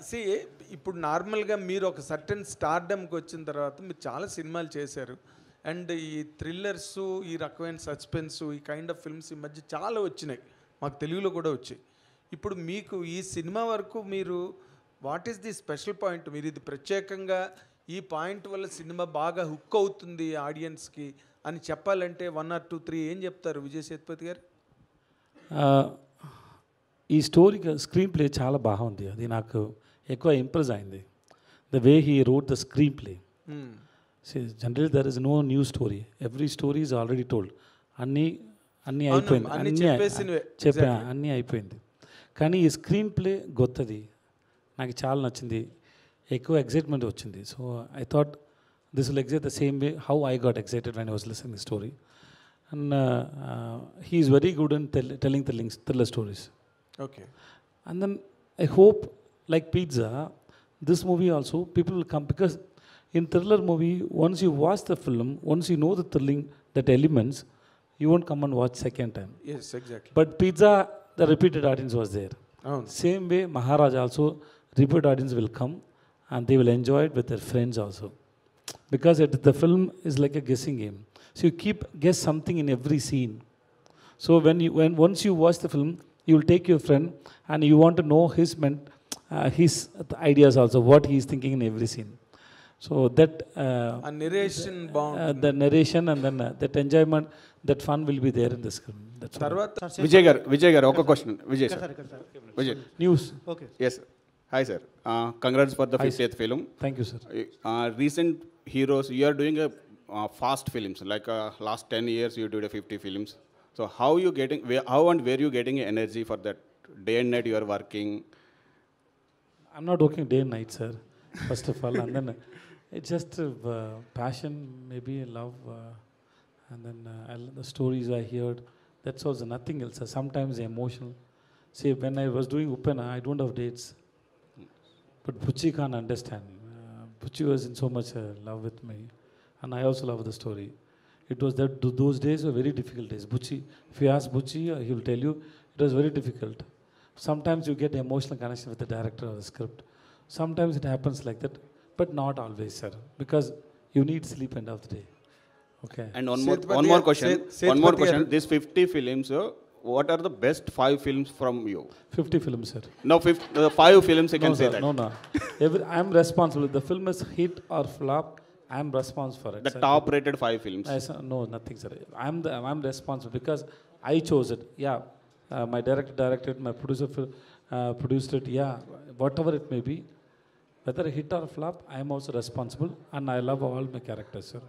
C ఇప్పుడు నార్మల్గా మీరు ఒక సర్టెన్ స్టార్డమ్కి వచ్చిన తర్వాత మీరు చాలా సినిమాలు చేశారు అండ్ ఈ థ్రిల్లర్స్ ఈ రకమైన సస్పెన్స్ ఈ కైండ్ ఆఫ్ ఫిల్మ్స్ ఈ మధ్య చాలా వచ్చినాయి, మాకు తెలుగులో కూడా వచ్చాయి. ఇప్పుడు మీకు ఈ సినిమా వరకు మీరు what is the special point, మీరు ఇది ప్రత్యేకంగా ఈ పాయింట్ వల్ల సినిమా బాగా హుక్ అవుతుంది ఆడియన్స్కి అని చెప్పాలంటే 1 or 2, 3 ఏం చెప్తారు విజయ్ సేతుపతి గారు? ఈ స్టోరీ స్క్రీన్ ప్లే చాలా బాగుంది, అది నాకు ఎక్కువ ఇంప్రెస్ అయింది. The way he wrote the screenplay. Generally there is no new story, every story is already told. అన్నీ అయిపోయింది, అన్నీ అయిపోయింది. కానీ ఈ స్క్రీన్ ప్లే గొత్తది, నాకు చాలా నచ్చింది, ఎక్కువ ఎక్సైట్మెంట్ వచ్చింది. So I thought this will excite the same way how I got excited when I was listening the story. And he is very good in telling thriller stories. Okay. And then I hope, like Pizza, this movie also people will come, because in thriller movie, once you watch the film, once you know the thrilling, that elements, you won't come and watch second time. Yes, exactly. But Pizza, the repeated audience was there. Same way Maharaj also, repeat audience will come and they will enjoy it with their friends also, because the film is like a guessing game. So you keep guess something in every scene. So when once you watch the film, you will take your friend and you want to know his ideas also, what he is thinking in every scene. So that a narration bound, the narration and then that enjoyment, that fun will be there in the screen. That's tarvata Vijay gar oka question. Vijay sir, Vijay news. Okay, yes sir. Hi sir, congrats for the 50th film. Thank you sir. Recent heroes, you are doing a fast films, like last 10 years you did a 50 films. So how and where you getting energy for that? Day and night you are working? I'm not working day and night, sir. First of all, and then it's just passion, maybe love, and then the stories I heard. That's also nothing else. Sir. Sometimes emotional. See, when I was doing Upena, I don't have dates, but Pucci can't understand. Pucci was in so much love with me, and I also love the story. It was that those days were very difficult days. Bucci, if you ask Bucci, he will tell you it was very difficult. Sometimes you get emotional connection with the director of the script. Sometimes it happens like that, but not always, sir, because you need sleep end of the day. Okay. And one more question. These 50 films, what are the best 5 films from you? 50 films, sir. No, 5 films you can say that. No. I am responsible. If the film is hit or flop, I am responsible for it. The top rated 5 films. No, nothing, sir. I'm responsible because I chose it. Yeah, my director directed, my producer produced it. Yeah, whatever it may be, whether hit or flop, I am also responsible, and I love all my characters, sir.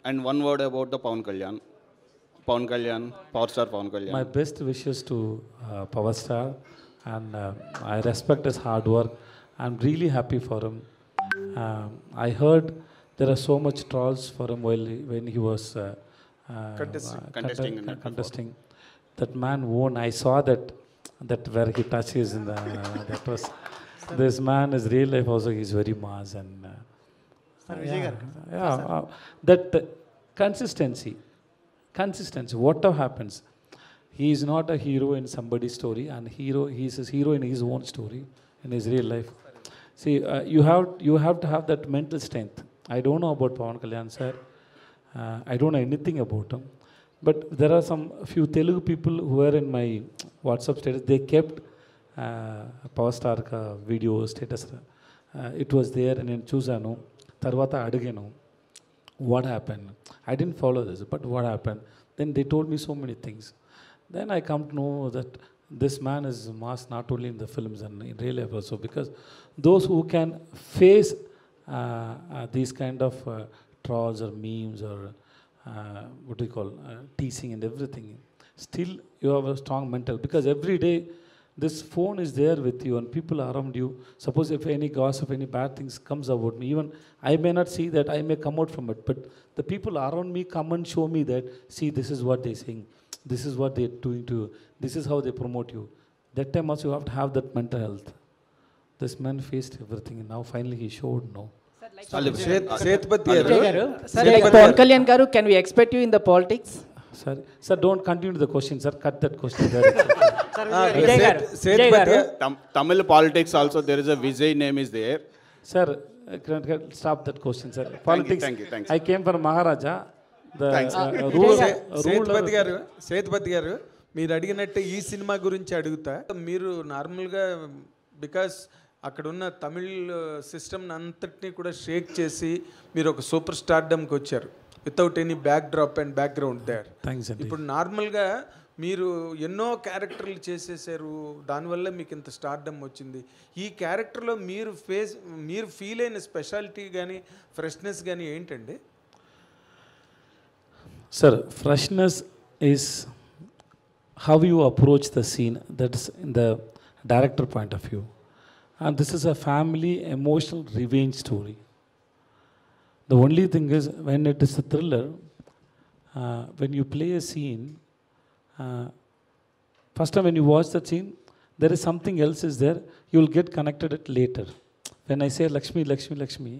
And one word about the Pawan Kalyan, Power Star Pawan Kalyan. My best wishes to Power Star, and I respect his hard work. I'm really happy for him. I heard there are so much trolls for him when he was contesting. That man won. I saw that where he touches in the that was. This man is real life also. He's very mass and that consistency. Whatever happens, he is not a hero in somebody's story, and he is a hero in his own story, in his real life. See, you have to have that mental strength. I don't know about Pawan Kalyan sir. I don't know anything about him. But there are some few Telugu people who were in my WhatsApp status. They kept Power Star ka video status. It was there and నేను చూసాను. తర్వాత అడిగాను, what happened? I didn't follow this, but what happened? Then they told me so many things. Then I come to know that this man is mass not only in the films and in real life also, because those who can face these kind of trolls or memes or what do you call teasing and everything, still you have a strong mental, because every day this phone is there with you and people around you. Suppose if any gossip, any bad things comes about me, even I may not see that, I may come out from it, but the people around me come and show me that, see, this is what they're saying, this is what they're doing to you, this is how they promote you. That time also you have to have that mental health. This man faced everything and now finally he showed no. Sethupathi garu, sir, like Pawan Kalyan garu, can we expect you in the politics? Sir, don't continue the question, sir. Cut that question there. Vijay గారు, విజయ్ గారు. Tamil politics also, there is a Vijay name is there. Sir, stop that question, sir. Politics. thank you. I came from Maharaja. The Sethupathi గారు మీరు అడిగినట్టే ఈ cinema గురించి అడుగుతా. మీరు నార్మల్గా because అక్కడ ఉన్న తమిళ్ సిస్టమ్ అంతటినీ కూడా షేక్ చేసి మీరు ఒక సూపర్ స్టార్డమ్కి వచ్చారు without any backdrop and background there. Thanks అండి. ఇప్పుడు నార్మల్గా మీరు ఎన్నో క్యారెక్టర్లు చేసేసారు, దానివల్ల మీకు ఇంత స్టార్డమ్ వచ్చింది. ఈ క్యారెక్టర్లో మీరు ఫీల్ అయిన స్పెషాలిటీ కానీ ఫ్రెష్నెస్ కానీ ఏంటండి? Sir, freshness is how you approach the scene. That's in the director point of view. And this is a family emotional revenge story. The only thing is, when it is a thriller, when you play a scene, first time when you watch that scene, there is something else is there. You will get connected it later. When I say Lakshmi, Lakshmi, Lakshmi,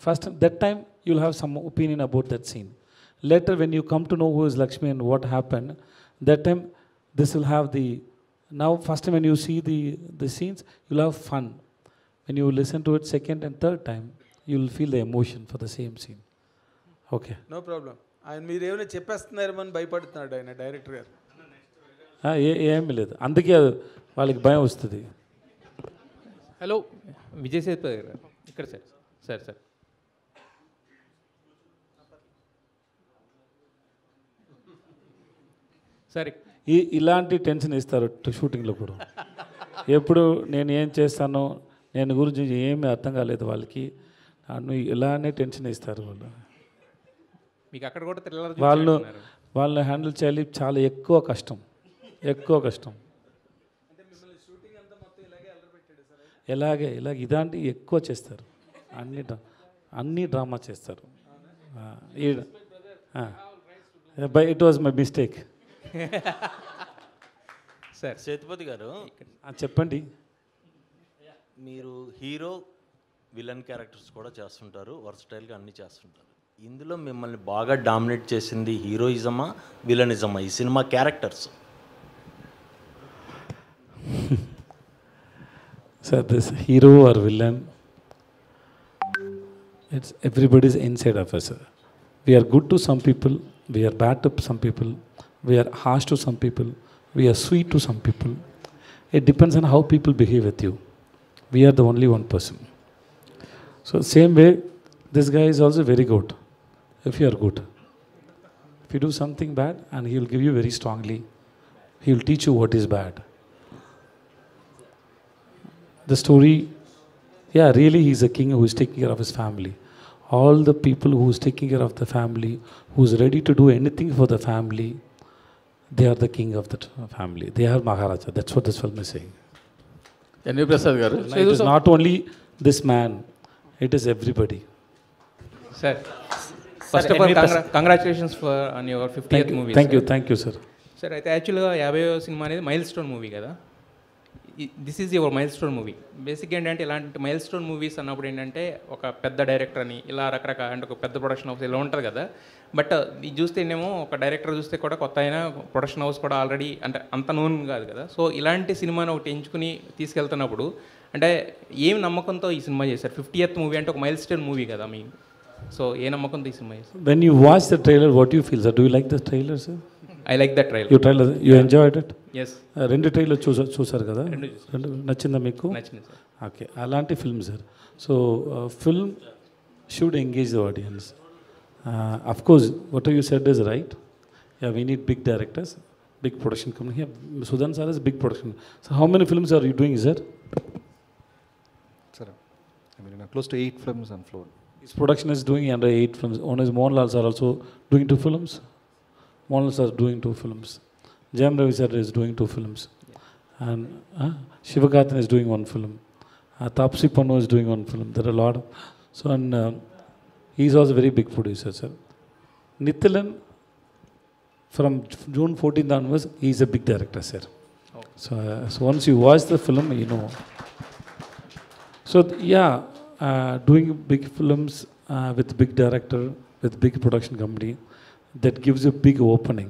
first that time you will have some opinion about that scene. Later, when you come to know who is Lakshmi and what happened, that time this will have the. Now, first time when you see the scenes, you'll have fun. When you listen to it second and third time, you will feel the emotion for the same scene. Okay. No problem. ఆయన మీరు ఏమైనా చెప్పేస్తున్నారేమో అని భయపడుతున్నాడు ఆయన director గారు. ఏమీ లేదు, అందుకే వాళ్ళకి భయం వస్తుంది. హలో, విజయ్ సేతుపతి గారు ఇక్కడ. సార్ సరే, ఇలాంటి టెన్షన్ ఇస్తారు షూటింగ్లో కూడా. ఎప్పుడు నేను ఏం చేస్తానో నేను గురించి ఏమీ అర్థం కాలేదు వాళ్ళకి, నన్ను ఇలానే టెన్షన్ ఇస్తారు వాళ్ళు. మీకు అక్కడ కూడా వాళ్ళని హ్యాండిల్ చేయాలి, చాలా ఎక్కువ కష్టం. ఇలాగే ఇలాంటి ఎక్కువ చేస్తారు, అన్ని డ్రామా చేస్తారు. By it was my mistake. Sir Sethupathi గారు చెప్పండి. మీరు హీరో విలన్ క్యారెక్టర్స్ కూడా చేస్తుంటారు, వర్సటైల్గా అన్నీ చేస్తుంటారు. ఇందులో మిమ్మల్ని బాగా డామినేట్ చేసింది హీరోయిజమా విలనిజమా ఈ cinema characters? Sir, this hero or villain, it's everybody's inside of us. We are good to some people, we are bad to some people, we are harsh to some people, we are sweet to some people. It depends on how people behave with you. We are the only one person. So same way, this guy is also very good if you are good. If you do something bad, and he will give you very strongly, he will teach you what is bad. The story, yeah, really he is a king who is taking care of his family. All the people who is taking care of the family, who is ready to do anything for the family, they are the king of the family. They are Maharaja. That's what this film is saying. NV Prasad గారు, It is not only this man, it is everybody. Sir, first of all congratulations on your 50th movie. Thank you, sir. Sir, అయితే యాక్చువల్గా 50వ cinema అనేది mile stone movie కదా. This is your mile stone movie. బేసిక్గా ఏంటంటే ఇలాంటి mile stone movies అన్నప్పుడు ఏంటంటే ఒక పెద్ద డైరెక్టర్ అని ఇలా రకరకాల అంటే ఒక పెద్ద ప్రొడక్షన్ హౌస్ ఇలా ఉంటుంది కదా. బట్ ఇది చూస్తేనేమో ఒక డైరెక్టర్ చూస్తే కూడా కొత్త అయినా ప్రొడక్షన్ హౌస్ కూడా ఆల్రెడీ అంటే అంత నోన్ కాదు కదా. సో ఇలాంటి సినిమాని ఒకటి ఎంచుకుని తీసుకెళ్తున్నప్పుడు అంటే ఏం నమ్మకంతో ఈ సినిమా చేశారు? 50th మూవీ అంటే ఒక మైల్ స్టోన్ మూవీ కదా మీ. సో ఏ నమ్మకంతో ఈ సినిమా చేశారు? When you watch the trailer, what do you feel, sir? Do you like the trailer, sir? I like that trailer. You enjoyed it? Yes, రెండు trailer చూసారు కదా? రెండు నచ్చిందా మీకు? నచ్చింది సార్. ఓకే, అలాంటి film sir. So film should engage the audience. Of course what you said is right. Yeah, we need big directors, big production company. Here Sudhan sir is big production. So how many films are you doing, sir? Sir, I mean, close to 8 films on floor. His production is doing under 8 films. One is Mohanlal sir also doing 2 films. Mohanlal sir doing 2 films. Jayam Ravi sir is doing 2 films. And Shivakarthan is doing 1 film. Tapsi Pannu is doing 1 film. There are a lot of... So, and he is also a very big producer, sir. Nithilan, from June 14th onwards, he is a big director, sir. Oh. So once you watch the film, you know. So, yeah, doing big films with big director, with big production company, that gives you big opening.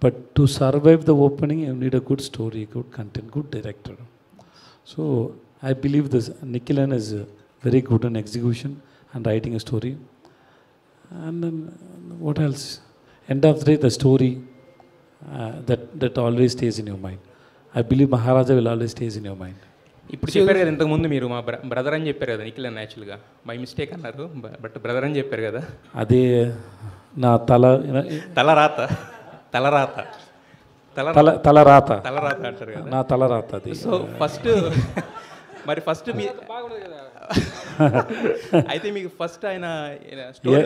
But to survive the opening, you need a good story, good content, good director. So I believe this Nikhilan is very good in execution and writing a story. And then what else? End of the day, the story that always stays in your mind. I believe Maharaja will always stays in your mind. ఇప్పుడు చెప్పారు కదా ఇంతకుముందు మీరు మా brother అని చెప్పారు కదా నిఖిల్ అని యాక్చువల్గా బై మిస్టేక్ అన్నారు బట్ బ్రదర్ అని చెప్పారు కదా అదే నా తలరాత తలరాత తలరాత తలరాత అంటారు కదా నా తలరాత అది. సో ఫస్ట్ మరి ఫస్ట్ మీ అయితే మీకు ఫస్ట్ ఆయన story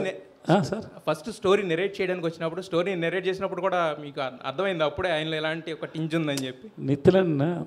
sir first story narrate చేయడానికి వచ్చినప్పుడు స్టోరీ నెరేట్ చేసినప్పుడు కూడా మీకు అర్థమైంది అప్పుడే ఆయనలో ఎలాంటి ఒక టింజ్ ఉందని చెప్పి నిఖిలన్